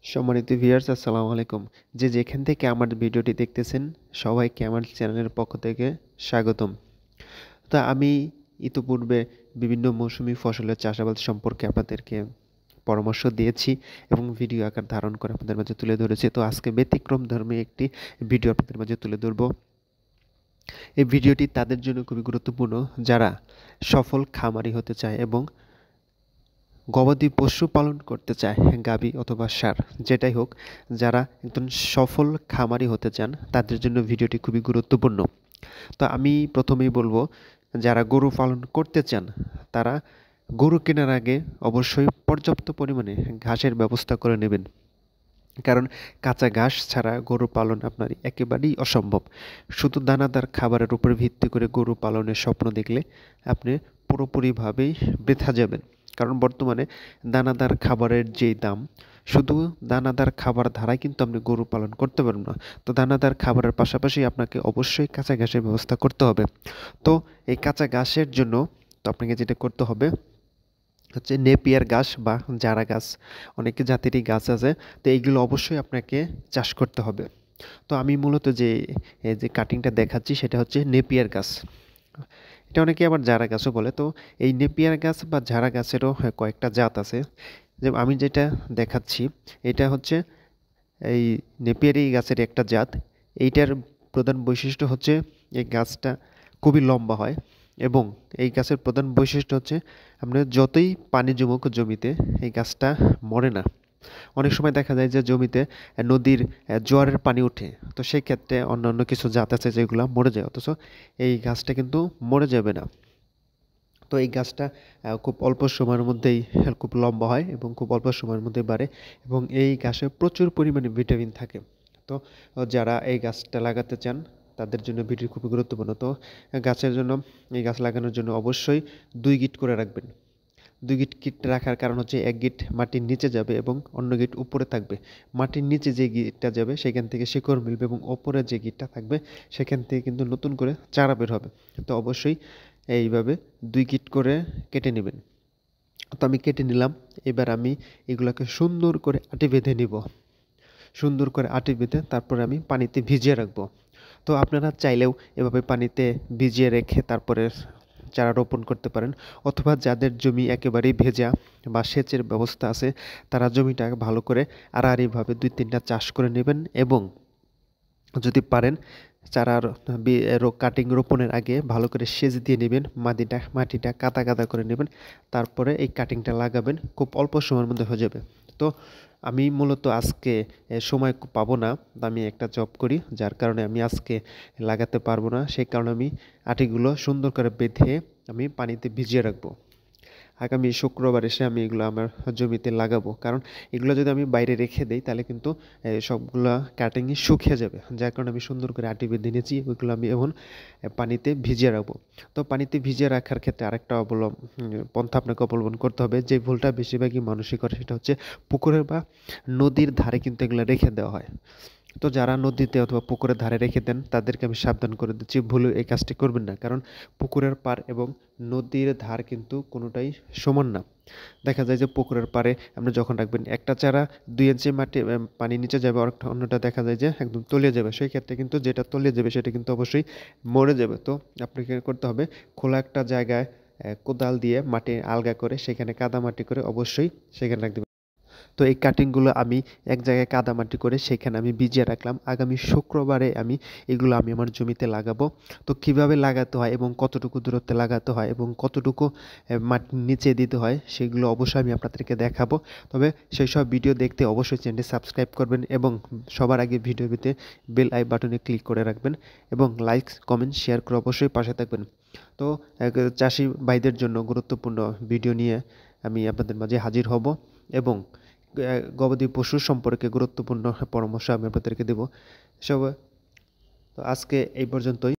সম্মানিত ভিউয়ার্স আসসালামু আলাইকুম। যে যেখান থেকে আমার ভিডিওটি দেখতেছেন সবাইকে আমার চ্যানেলের পক্ষ থেকে স্বাগতম। তো আমি ইতিপূর্বে বিভিন্ন মৌসুমী ফসলের চাষাবাদ সম্পর্কে আপনাদেরকে পরামর্শ দিয়েছি এবং ভিডিও আকার ধারণ করে আপনাদের মাঝে তুলে ধরেছি। তো আজকে ব্যতিক্রমধর্মী একটি ভিডিও আপনাদের মাঝে তুলে ধরব। এই ভিডিওটি তাদের জন্য খুবই গুরুত্বপূর্ণ যারা সফল খামারি হতে চায় এবং গবাদি পশু পালন করতে চায়, গাভী অথবা ষাঁড় যেটাই হোক, যারা একজন সফল খামারি হতে চান তাদের জন্য ভিডিওটি খুবই গুরুত্বপূর্ণ। তো আমি প্রথমেই বলবো, যারা গরু পালন করতে চান তারা গরু কেনার আগে অবশ্যই পর্যাপ্ত পরিমাণে ঘাসের ব্যবস্থা করে নেবেন, কারণ কাঁচা ঘাস ছাড়া গরু পালন আপনার একেবারেই অসম্ভব। শুধু দানাদার খাবারের উপর ভিত্তি করে গরু পালনের স্বপ্ন দেখলে আপনি পুরোপুরিভাবেই বৃথা যাবেন, কারণ বর্তমানে দানাদার খাবারের যেই দাম, শুধু দানাদার খাবার ধারায় কিন্তু আপনি গরু পালন করতে পারবেন না। তো দানাদার খাবারের পাশাপাশি আপনাকে অবশ্যই কাঁচা ঘাসের ব্যবস্থা করতে হবে। তো এই কাঁচা ঘাসের জন্য তো আপনাকে যেটা করতে হবে হচ্ছে নেপিয়ার ঘাস বা জারা গাছ, অনেক জাতেরই গাছ আছে। তো এইগুলো অবশ্যই আপনাকে চাষ করতে হবে। তো আমি মূলত যে কাটিংটা দেখাচ্ছি সেটা হচ্ছে নেপিয়ার গাছ। এটা অনেকে আবার জারা গাছও বলে। তো এই নেপিয়ার গাছ বা জারা গাছেরও কয়েকটা জাত আছে। যে আমি যেটা দেখাচ্ছি এটা হচ্ছে এই নেপিয়ারি গাছের একটা জাত। এইটার প্রধান বৈশিষ্ট্য হচ্ছে এই গাছটা খুবই লম্বা হয় এবং এই গাছের প্রধান বৈশিষ্ট্য হচ্ছে আপনার যতই পানি জমুক জমিতে এই গাছটা মরে না। অনেক সময় দেখা যায় যে জমিতে নদীর জোয়ারের পানি ওঠে, তো সেই ক্ষেত্রে অন্যান্য কিছু জাত আছে যেগুলো মরে যায়, অথচ এই গাছটা কিন্তু মরে যাবে না। তো এই গাছটা খুব অল্প সময়ের মধ্যেই খুব লম্বা হয় এবং খুব অল্প সময়ের মধ্যে বাড়ে এবং এই গাছে প্রচুর পরিমাণে ভিটামিন থাকে। তো যারা এই গাছটা লাগাতে চান তাদের জন্য ভিডিও খুবই গুরুত্বপূর্ণ। তো গাছের জন্য, এই গাছ লাগানোর জন্য অবশ্যই 2 গিট করে রাখবেন। 2 গিট রাখার কারণ হচ্ছে 1 গিট মাটির নিচে যাবে এবং অন্য গিট উপরে থাকবে। মাটির নিচে যে গিটটা যাবে সেখান থেকে শিকড় মিলবে এবং ওপরে যে গিটটা থাকবে সেখান থেকে কিন্তু নতুন করে চারা বের হবে। তো অবশ্যই এইভাবে 2 গিট করে কেটে নেবেন। তো আমি কেটে নিলাম। এবার আমি এগুলোকে সুন্দর করে আটি বেঁধে নিব। সুন্দর করে আটি বেঁধে তারপরে আমি পানিতে ভিজিয়ে রাখবো। তো আপনারা চাইলেও এভাবে পানিতে ভিজিয়ে রেখে তারপরে চারা রোপণ করতে পারেন, অথবা যাদের জমি একেবারেই ভেজা বা সেচের ব্যবস্থা আছে তারা জমিটা ভালো করে আড়াআড়িভাবে 2-3টা চাষ করে নেবেন এবং যদি পারেন চারার কাটিং রোপণের আগে ভালো করে সেচ দিয়ে নেবেন, মাটিটা কাদা কাদা করে নেবেন, তারপরে এই কাটিংটা লাগাবেন, খুব অল্প সময়ের মধ্যে হয়ে যাবে। তো আমি মূলত আজকে সময় পাবো না, আমি একটা জব করি যার কারণে আমি আজকে লাগাতে পারবো না, সেই কারণে আমি আটিগুলো সুন্দর করে বেঁধে আমি পানিতে ভিজিয়ে রাখবো। আগামী শুক্রবার এসে আমি এগুলো আমার জমিতে লাগাবো, কারণ এগুলো যদি আমি বাইরে রেখে দেই তাহলে কিন্তু সবগুলা কাটিংই শুকিয়ে যাবে, যার কারণে আমি সুন্দর করে আটি বেঁধে নিয়েছি। ওইগুলো আমি এখন পানিতে ভিজিয়ে রাখবো। তো পানিতে ভিজিয়ে রাখার ক্ষেত্রে আরেকটা পন্থা আপনাকে অবলম্বন করতে হবে। যে ভুলটা বেশিরভাগই মানুষই করে সেটা হচ্ছে পুকুরের বা নদীর ধারে কিন্তু এগুলো রেখে দেওয়া হয়। তো যারা নদীতে অথবা পুকুরের ধারে রেখে দেন তাদেরকে আমি সাবধান করে দিচ্ছি, ভুলেও এই কাজটি করবেন না, কারণ পুকুরের পাড় এবং নদীর ধার কিন্তু কোনোটাই সমান না। দেখা যায় যে পুকুরের পাড়ে আপনি যখন রাখবেন একটা চারা 2 ইঞ্চি মাটি পানি নিচে যাবে, আর অন্যটা দেখা যায় যে একদম তলিয়ে যাবে। সেই ক্ষেত্রে কিন্তু যেটা তলিয়ে যাবে সেটা কিন্তু অবশ্যই মরে যাবে। তো আপনাকে করতে হবে খোলা একটা জায়গায় কোদাল দিয়ে মাটি আলগা করে সেখানে কাদামাটি করে অবশ্যই সেখানে রাখতে। তো এই কাটিংগুলো আমি এক জায়গায় কাদামাটি করে সেখানে আমি ভিজিয়ে রাখলাম। আগামী শুক্রবারে আমি এগুলো আমি আমার জমিতে লাগাবো। তো কিভাবে লাগাতে হয় এবং কতটুকু দূরত্বে লাগাতে হয় এবং কতটুকু মাটির নিচে দিতে হয় সেগুলো অবশ্যই আমি আপনাদেরকে দেখাবো। তবে সেই সব ভিডিও দেখতে অবশ্যই চ্যানেলটি সাবস্ক্রাইব করবেন এবং সবার আগে ভিডিওতে বেল আই বাটনে ক্লিক করে রাখবেন এবং লাইক কমেন্ট শেয়ার করে অবশ্যই পাশে থাকবেন। তো চাষি ভাইদের জন্য গুরুত্বপূর্ণ ভিডিও নিয়ে আমি আপনাদের মাঝে হাজির হব এবং গবাদি পশু সম্পর্কে গুরুত্বপূর্ণ পরামর্শ আমি আপনাদেরকে দেব। সব তো আজকে এই পর্যন্তই।